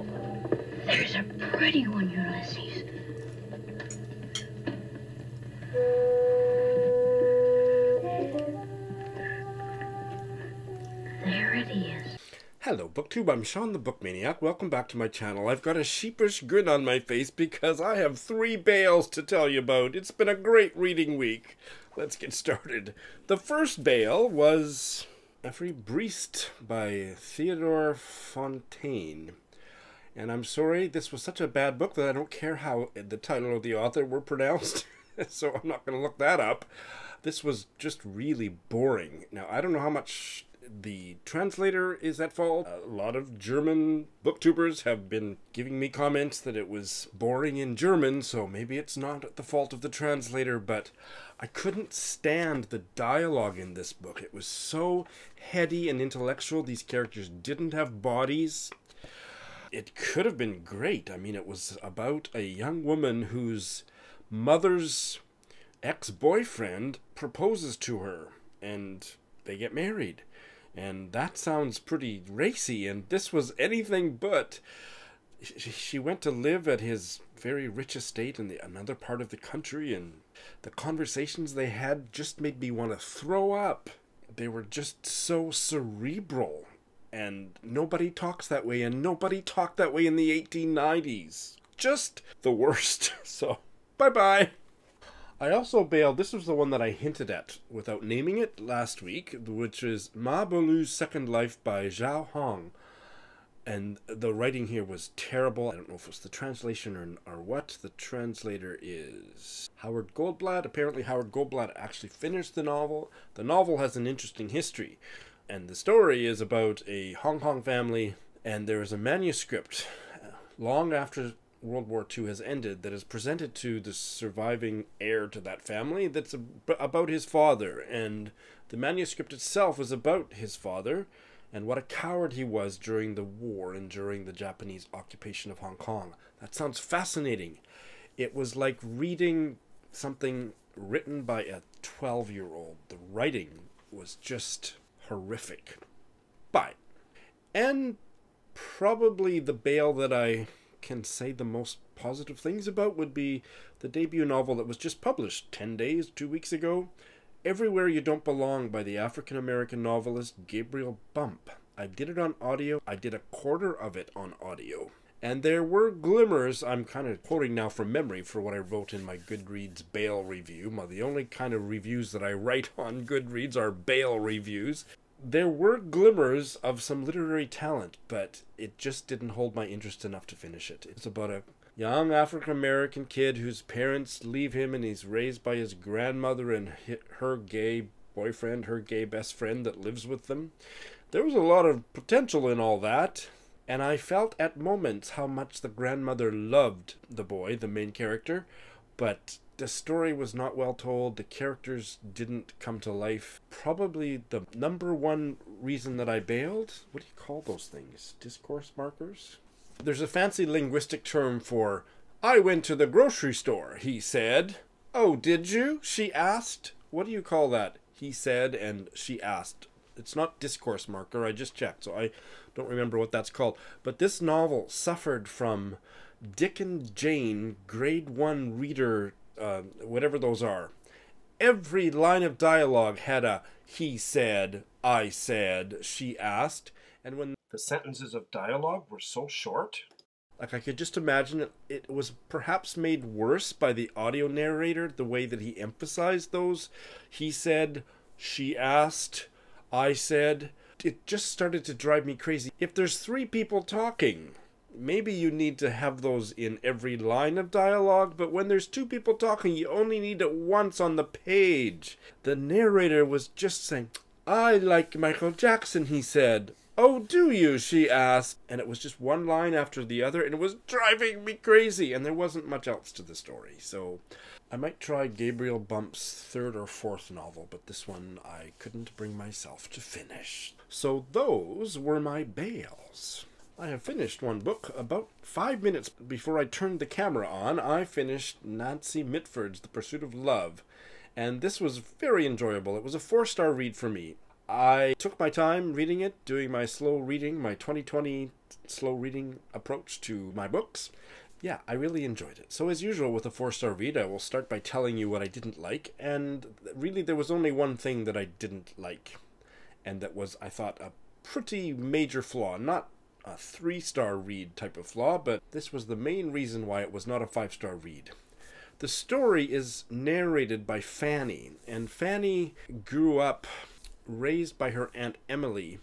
Oh, there's a pretty one, Ulysses. There it is. Hello, BookTube. I'm Sean the Book Maniac. Welcome back to my channel. I've got a sheepish grin on my face because I have 3 bales to tell you about. It's been a great reading week. Let's get started. The first bale was Every Briest by Theodore Fontaine. And I'm sorry, this was such a bad book that I don't care how the title or the author were pronounced. So I'm not going to look that up. This was just really boring. Now, I don't know how much the translator is at fault. A lot of German booktubers have been giving me comments that it was boring in German, so maybe it's not the fault of the translator, but I couldn't stand the dialogue in this book. It was so heady and intellectual. These characters didn't have bodies. It could have been great. I mean, it was about a young woman whose mother's ex-boyfriend proposes to her, and they get married. And that sounds pretty racy, and this was anything but. She went to live at his very rich estate in another part of the country, and the conversations they had just made me want to throw up. They were just so cerebral, and nobody talks that way, and nobody talked that way in the 1890s. Just the worst. So, bye-bye. I also bailed, this was the one that I hinted at without naming it last week, which is Ma Balu's Second Life by Zhao Hong. And the writing here was terrible. I don't know if it's the translation or what. The translator is Howard Goldblatt. Apparently Howard Goldblatt actually finished the novel. The novel has an interesting history. And the story is about a Hong Kong family, and there is a manuscript long after World War II has ended that is presented to the surviving heir to that family that's about his father, and the manuscript itself is about his father and what a coward he was during the war and during the Japanese occupation of Hong Kong. That sounds fascinating. It was like reading something written by a 12-year-old. The writing was just horrific. But, and probably the bale that I can say the most positive things about would be the debut novel that was just published 10 days, 2 weeks ago, Everywhere You Don't Belong by the African-American novelist Gabriel Bump. I did it on audio. I did a quarter of it on audio. And there were glimmers, I'm kind of quoting now from memory for what I wrote in my Goodreads Bale review. The only kind of reviews that I write on Goodreads are Bale reviews. There were glimmers of some literary talent, but it just didn't hold my interest enough to finish it. It's about a young African-American kid whose parents leave him, and he's raised by his grandmother and her gay boyfriend, her gay best friend that lives with them. There was a lot of potential in all that, and I felt at moments how much the grandmother loved the boy, the main character, but the story was not well told. The characters didn't come to life. Probably the #1 reason that I bailed? What do you call those things? Discourse markers? There's a fancy linguistic term for, I went to the grocery store, he said. Oh, did you? She asked. What do you call that? He said and she asked. It's not discourse marker, I just checked, so I don't remember what that's called. But this novel suffered from Dick and Jane grade 1 reader, whatever those are. Every line of dialogue had a he said, I said, she asked, and when the sentences of dialogue were so short, like I could just imagine it was perhaps made worse by the audio narrator, the way that he emphasized those he said, she asked, I said. It just started to drive me crazy. If there's 3 people talking, maybe you need to have those in every line of dialogue, but when there's 2 people talking, you only need it once on the page. The narrator was just saying, I like Michael Jackson, he said. Oh, do you? She asked. And it was just one line after the other, and it was driving me crazy, and there wasn't much else to the story. So I might try Gabriel Bump's 3rd or 4th novel, but this one I couldn't bring myself to finish. So those were my bales. I have finished one book. About 5 minutes before I turned the camera on, I finished Nancy Mitford's The Pursuit of Love. And this was very enjoyable. It was a 4-star read for me. I took my time reading it, doing my slow reading, my 2020 slow reading approach to my books. Yeah, I really enjoyed it. So as usual with a 4-star read, I will start by telling you what I didn't like, and really there was only one thing that I didn't like, and that was, I thought, a pretty major flaw. Not a 3-star read type of flaw, but this was the main reason why it was not a 5-star read. The story is narrated by Fanny, and Fanny grew up raised by her Aunt Emily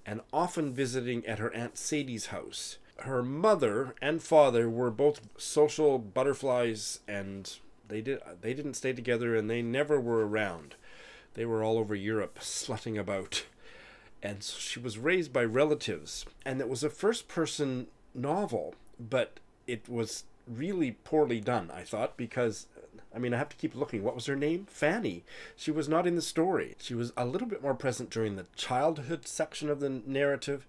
and often visiting at her Aunt Sadie's house. Her mother and father were both social butterflies, and they didn't stay together, and they never were around. They were all over Europe slutting about. And so she was raised by relatives, and it was a first-person novel, but it was really poorly done, I thought, because, I mean, I have to keep looking. What was her name? Fanny. She was not in the story. She was a little bit more present during the childhood section of the narrative,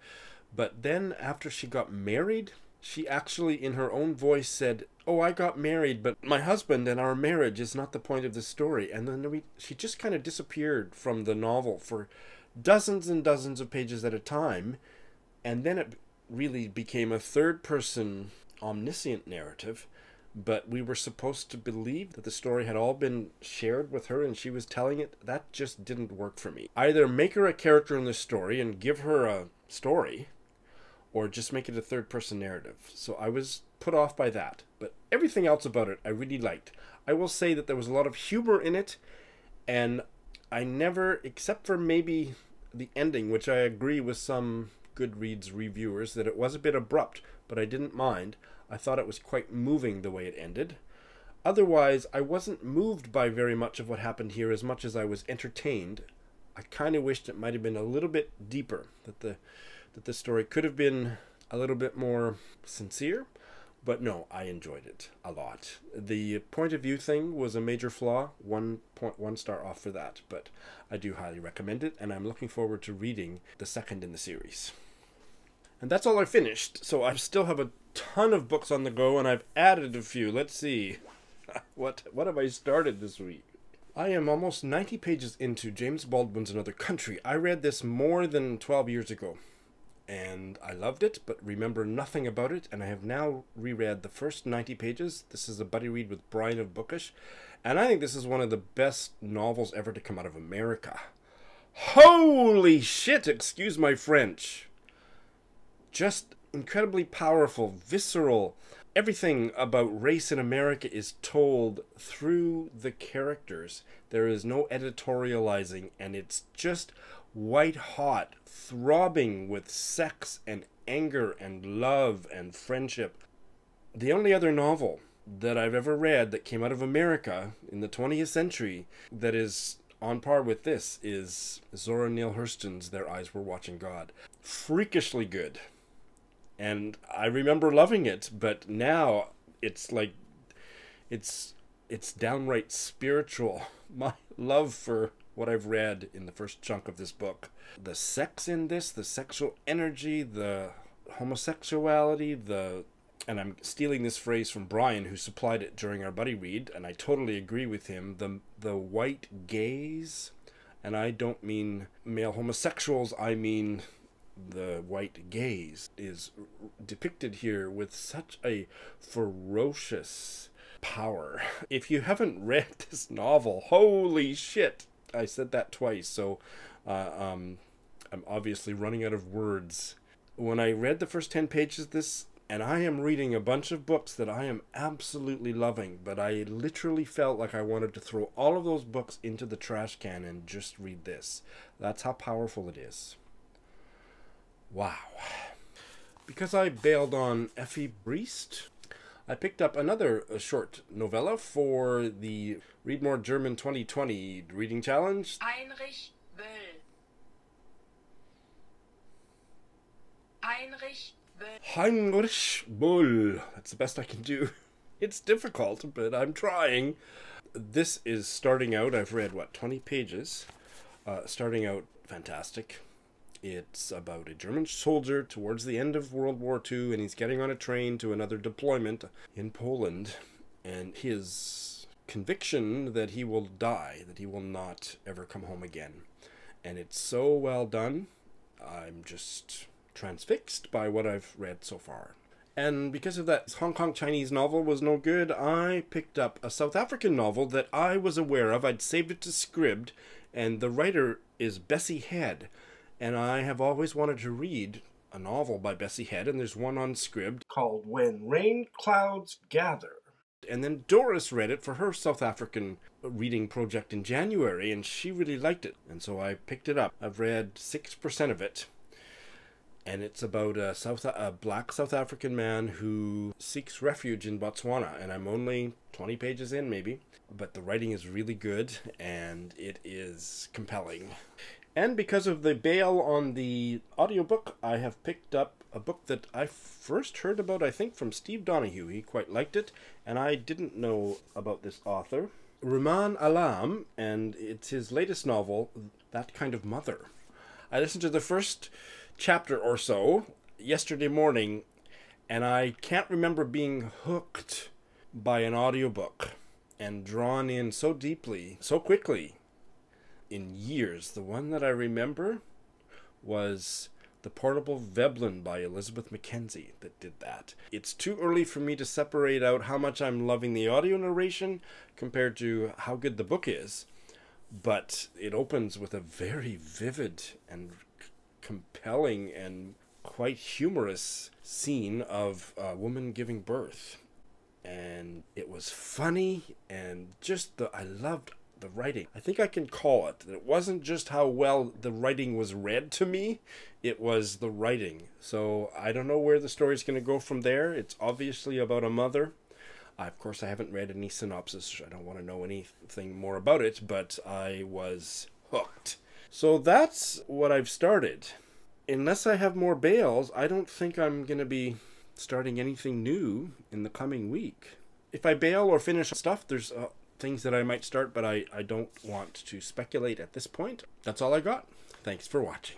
but then after she got married, she actually, in her own voice, said, "Oh, I got married, but my husband and our marriage is not the point of the story." And then she just kind of disappeared from the novel for dozens and dozens of pages at a time, and then it really became a third-person omniscient narrative, but we were supposed to believe that the story had all been shared with her and she was telling it. That just didn't work for me. Either make her a character in the story and give her a story, or just make it a third-person narrative. So I was put off by that, but everything else about it I really liked. I will say that there was a lot of humor in it, and I never, except for maybe the ending, which I agree with some Goodreads reviewers that it was a bit abrupt, but I didn't mind. I thought it was quite moving the way it ended. Otherwise, I wasn't moved by very much of what happened here as much as I was entertained. I kind of wished it might have been a little bit deeper, that the story could have been a little bit more sincere, but no, I enjoyed it a lot. The point of view thing was a major flaw, 1.1 star off for that, but I do highly recommend it, and I'm looking forward to reading the second in the series. And that's all I finished, so I still have a ton of books on the go, and I've added a few. Let's see. What have I started this week? I am almost 90 pages into James Baldwin's Another Country. I read this more than 12 years ago, and I loved it, but remember nothing about it, and I have now reread the first 90 pages. This is a buddy read with Brian of Bookish, and I think this is one of the best novels ever to come out of America. Holy shit, excuse my French. Just incredibly powerful, visceral. Everything about race in America is told through the characters. There is no editorializing, and it's just white hot, throbbing with sex and anger and love and friendship. The only other novel that I've ever read that came out of America in the 20th century that is on par with this is Zora Neale Hurston's Their Eyes Were Watching God. Freakishly good. And I remember loving it, but now it's like, it's downright spiritual. My love for what I've read in the first chunk of this book. The sex in this, the sexual energy, the homosexuality, and I'm stealing this phrase from Brian, who supplied it during our buddy read, and I totally agree with him, the white gaze, and I don't mean male homosexuals, I mean the white gaze, is depicted here with such a ferocious power. If you haven't read this novel, holy shit, I said that twice, so I'm obviously running out of words. When I read the first 10 pages of this, and I am reading a bunch of books that I am absolutely loving, but I literally felt like I wanted to throw all of those books into the trash can and just read this. That's how powerful it is. Wow. Because I bailed on Effie Briest, I picked up another short novella for the Read More German 2020 reading challenge. Heinrich Böll. Heinrich Böll. Heinrich Böll. That's the best I can do. It's difficult, but I'm trying. This is starting out, I've read, 20 pages. Starting out fantastic. It's about a German soldier towards the end of World War II, and he's getting on a train to another deployment in Poland, and his conviction that he will die, that he will not ever come home again. And it's so well done. I'm just transfixed by what I've read so far. And because of that Hong Kong Chinese novel was no good, I picked up a South African novel that I was aware of. I'd saved it to Scribd, and the writer is Bessie Head. And I have always wanted to read a novel by Bessie Head, and there's one on Scribd called When Rain Clouds Gather. And then Doris read it for her South African reading project in January, and she really liked it. And so I picked it up. I've read 6% of it. And it's about a black South African man who seeks refuge in Botswana. And I'm only 20 pages in, maybe. But the writing is really good, and it is compelling. And because of the bail on the audiobook, I have picked up a book that I first heard about, I think, from Steve Donahue. He quite liked it, and I didn't know about this author. Rumaan Alam, and it's his latest novel, That Kind of Mother. I listened to the first chapter or so yesterday morning, and I can't remember being hooked by an audiobook and drawn in so deeply, so quickly, in years. The one that I remember was The Portable Veblen by Elizabeth Mackenzie that did that. It's too early for me to separate out how much I'm loving the audio narration compared to how good the book is, but it opens with a very vivid and compelling and quite humorous scene of a woman giving birth. And it was funny, and just I loved the writing. I think I can call it that it wasn't just how well the writing was read to me, it was the writing. So I don't know where the story's going to go from there. It's obviously about a mother. Of course, I haven't read any synopsis. I don't want to know anything more about it, but I was hooked. So that's what I've started. Unless I have more bails, I don't think I'm going to be starting anything new in the coming week. If I bail or finish stuff, there's things that I might start, but I don't want to speculate at this point. That's all I got. Thanks for watching.